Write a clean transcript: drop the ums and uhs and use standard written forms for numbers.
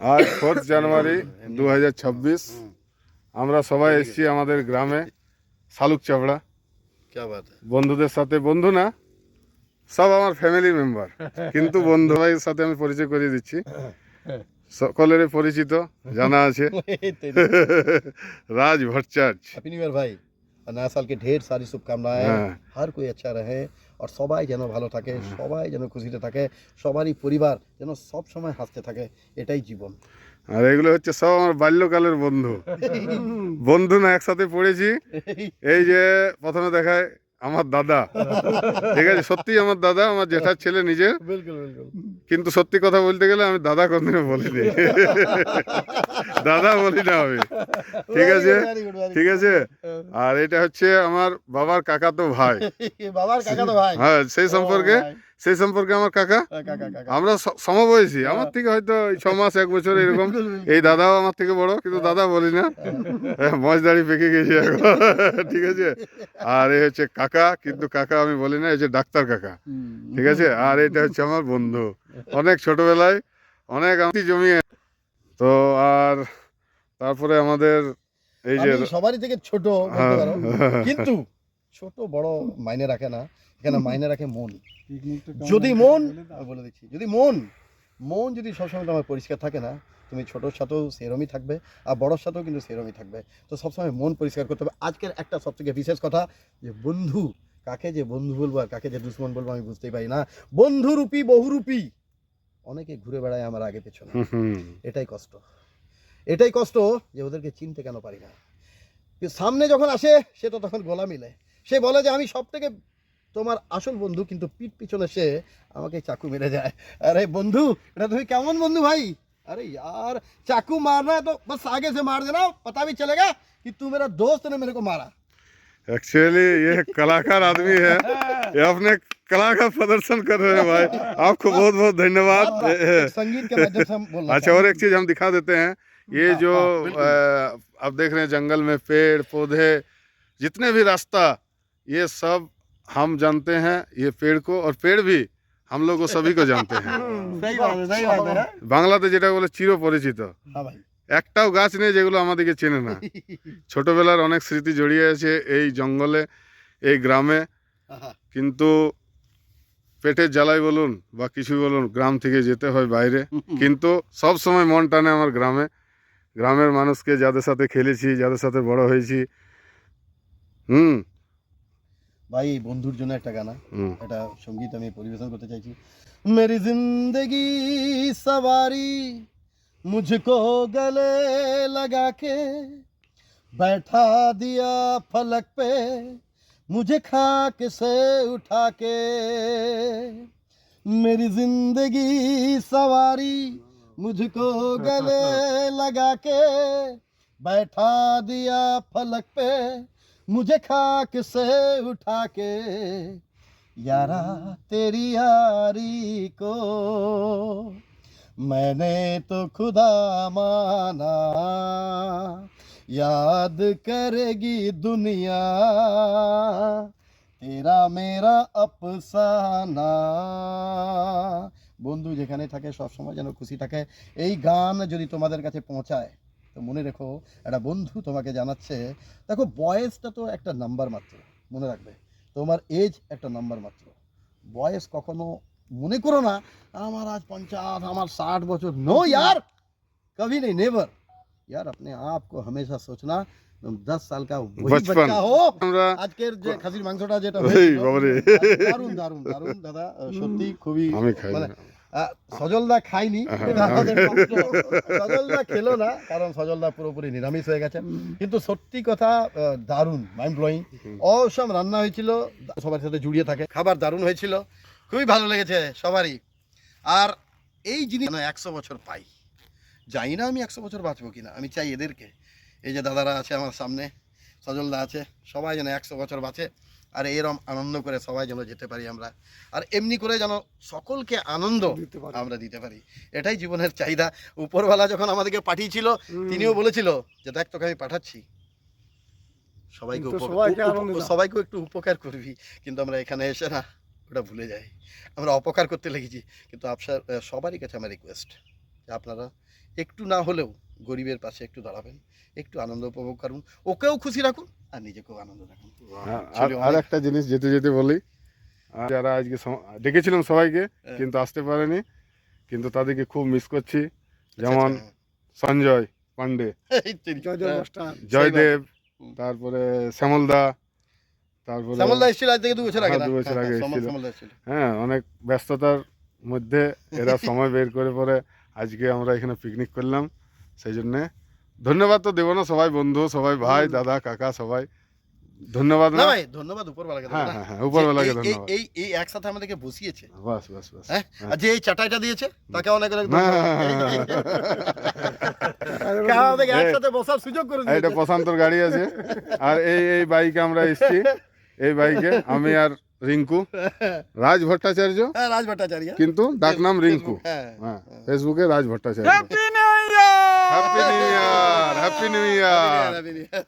আজ 4 জানুয়ারি 2026 আমরা সবাই এসেছি আমাদের গ্রামে শালুক চাপড়া। क्या बात है। বন্ধুদের সাথে, বন্ধু না, সব আমার ফ্যামিলি মেম্বার, কিন্তু বন্ধু ভাইয়ের সাথে আমি পরিচয় করিয়ে দিচ্ছি। সকলেরই পরিচিত, জানা আছে, রাজ ভট্টাচার্য। हैप्पी न्यू ईयर भाई और नया साल के ढेर सारी शुभकामनाएं। হ্যাঁ। हर कोई अच्छा रहे और সবাই যেন ভালো থাকে, সবাই যেন খুশিতে থাকে, সবারই পরিবার যেন সব সময় হাসতে থাকে, এটাই জীবন। আর এগুলো হচ্ছে সব আমার বাল্যকালের বন্ধু। বন্ধু না, একসাথে পড়েছি। এই যে প্রথমে দেখায় আমার দাদা, ঠিক আছে, সত্যি আমার দাদা, আমার জেঠার ছেলে নিজের। बिल्कुल बिल्कुल। কিন্তু সত্যি কথা বলতে গেলে আমি দাদা কোনদিনও বলিনি, দাদা বলি না আমি, ঠিক আছে, ঠিক আছে। আর এটা হচ্ছে আমার বাবার কাকাতো ভাই। বাবার কাকা তো ভাই। হ্যাঁ, সেই সম্পর্কে আমার কাকা, কাকা কাকা। আমরা সমবয়সী, আমার থেকে হয়তো 6 মাস 1 বছর এরকম। এই দাদাও আমার থেকে বড়, কিন্তু দাদা বলি না, মজ দাড়ি পেকে গেছি এখন, ঠিক আছে। আর এই হচ্ছে কাকা, কিন্তু কাকা আমি বলি না, এই যে ডাক্তার কাকা, ঠিক আছে। আর এটা হচ্ছে আমার বন্ধু, অনেক ছোটবেলায় অনেক আমি জমিয়ে। তো আর তারপরে আমাদের এই যে আমি সবারই থেকে ছোট বলতে পারো, কিন্তু ছোট বড় মাইনে রাখে না, এখানে মাইনে রাখে মন। যদি মন, আমি বলে দিচ্ছি, যদি মন যদি সবসময় তোমার পরিষ্কার থাকে না, তুমি ছোটোর সাথেও সেরমই থাকবে আর বড়োর সাথেও কিন্তু সেরমই থাকবে। তো সবসময় মন পরিষ্কার করতে হবে। আজকের একটা সবথেকে বিশেষ কথা, যে বন্ধু, কাকে যে বন্ধু বলবো আর কাকে যে দুশ্মন বলবো আমি বুঝতেই পারি না। বন্ধুরূপী বহুরূপী অনেকে ঘুরে বেড়ায় আমার আগে পেছনে, এটাই কষ্ট যে ওদেরকে চিনতে কেন পারি না। সামনে যখন আসে সে তো তখন গলা মিলে, সে বলে যে আমি সব থেকে তোমার আসল বন্ধু, কিন্তু পিঠ পিছনে সে আমাকে চাকু মেরে যায়। अरे बंधु, এটা তুমি কেমন বন্ধু ভাই? अरे यार, चाकू मारना है तो बस आगे से मार देना, पता भी चलेगा कि तू मेरा दोस्त ने मेरे को मारा। एक्चुअली ये कलाकार आदमी है, ये अपने कला का प्रदर्शन कर रहे हैं भाई, आपको बहुत बहुत धन्यवाद। संगीत के माध्यम से हम बोलना अच्छा, और एक चीज हम दिखा देते हैं, ये जो आप देख रहे हैं जंगल में पेड़ पौधे, जितने भी रास्ता, ये सब हम जानते हैं, ये पेड़ को, और पेड़ भी हम लोग को सभी को जानते हैं। सही बात है। বাংলাতে যেটা বলে চির পরিচিত, हाँ भाई। একটাও গাছ নেই যেগুলো আমাদেরকে চেনে না। ছোটবেলার অনেক স্মৃতি জড়িয়ে আছে এই জঙ্গলে, এই গ্রামে, কিন্তু পেটের জ্বালাই বলুন বা কিছুই বলুন, গ্রাম থেকে যেতে হয় বাইরে, কিন্তু সব সময় মন টানে আমার গ্রামে, গ্রামের মানুষকে, যাদের সাথে খেলেছি, যাদের সাথে বড় হয়েছি। ভাই এই বন্ধুর জন্য একটা গানা, হুম। একটা সঙ্গীত আমি পরিবেশন করতে চাইছি। मेरी जिंदगी सवारी मुझको गले लगा के बैठा दिया फलक पे, मुझे खाक से उठा के। मेरी जिंदगी सवारी मुझको गले लगा के बैठा दिया फलक पे, मुझे खाक से उठा के। यारा तेरी यारी को मैंने तो खुदा माना, याद करेगी दुनिया तेरा मेरा अफसाना। বন্ধু যেখানে থাকে সব সময় যেন খুশি থাকে। এই গান যদি তোমাদের কাছে পৌঁছায় তো মনে রেখো, একটা বন্ধু তোমাকে জানাচ্ছে, দেখো বয়সটা তো একটা নাম্বার মাত্র, মনে রাখবে, তোমার এজ একটা নাম্বার মাত্র। বয়স কখনো মনে করো না আমার আজ 50, আমার 60 বছর। নো यार, कभी नहीं, नेवर यार। अपने आप को हमेशा सोचना तुम 10 साल का वही बचपन। बच्चा हो। আমরা আজকের যে খাসির মাংসটা যেটা এই হয়েছিল, বাবারে, দারুণ দারুণ দারুণ দাদা, সত্যি খুবই আমি খাই মানে না। সজলদা খাইনি, হ্যাঁ, এটা আমাদের কষ্ট। সজলদা খেলো না কারণ সজলদা পুরোপুরি নিরামিষ হয়ে গেছে, কিন্তু সত্যি কথা দারুণ, মাইন্ড ব্লোয়িং, অসম রান্না হয়েছিল, সবার সাথে জুড়িয়ে থাকে, খাবার দারুণ হয়েছিল, খুবই ভালো লেগেছে সবারই। আর এই জিনিস 100 বছর পাই, জানি না আমি 100 বছর বাঁচবো কিনা, আমি চাই এদেরকে, এই যে দাদারা আছে আমার সামনে, সজলদা আছে, সবাই যেন 100 বছর বাঁচে, আর এরম আনন্দ করে সবাই যেন যেতে পারি আমরা, আর এমনি করে যেন সকলকে আনন্দ আমরা দিতে পারি, এটাই জীবনের চাহিদা। উপরওয়ালা যখন আমাদেরকে পাঠিয়েছিল, তিনিও বলেছিল যে দেখ তোকে আমি পাঠাচ্ছি, সবাইকে একটু উপকার করবি, কিন্তু আমরা এখানে এসে না ওটা ভুলে যাই, আমরা অপকার করতে লেগেছি। কিন্তু সবারই কাছে আমার রিকোয়েস্ট যে আপনারা একটু না হলেও গরিবের পাশে একটু দাঁড়াবেন, একটু আনন্দ উপভোগ করুন, ওকেও খুশি রাখুন আর নিজেকেও আনন্দ রাখুন। আর একটা জিনিস যেতে যেতে বলি, যারা আজকে ডেকেছিলাম সবাইকে কিন্তু আসতে পারেনি, কিন্তু তাদেরকে খুব মিস করছি। যেমন সঞ্জয় পান্ডে, জয়দেব, তারপরে শ্যামলদা, তারপরে শ্যামলদা এসেছিল আজ থেকে 2 বছর আগে। হ্যাঁ, 2 বছর আগে এসেছিল। শ্যামলদা এসেছিল। হ্যাঁ, অনেক ব্যস্ততার মধ্যে এরা সময় বের করে পরে আজকে আমরা এখানে পিকনিক করলাম। সেই জন্যে ধন্যবাদ তো দেবো না, সবাই বন্ধু, সবাই ভাই, দাদা, কাকা, সবাই ধন্যবাদ না না। ভাই, ধন্যবাদ উপরওয়ালাকে দেবো হ্যাঁ না। হ্যাঁ হ্যাঁ, উপরওয়ালাকে এই- ধন্যবাদ। এই এই একসাথে আমাদেরকে বসিয়েছে, বাস বাস বাস। হ্যাঁ, আর যে এই চাটাইটা দিয়েছে তাকে অনেক অনেক না, কারণ আমাদেরকে একসাথে বসার সুযোগ করে এটা দিয়েছে। প্রশান্তর গাড়ি আছে, আর এই বাইকে আমরা এসেছি। এই বাইকে আমি আর রিঙ্কু, রাজ ভট্টাচার্য, হ্যাঁ, রাজ ভট্টাচার্য। কিন্তু ডাক নাম রিঙ্কু। হ্যাঁ, হ্যাঁ, ফেসবুকে Raj Bhattacharya. Happy new year. Happy new year, happy new year. হ্যাঁ,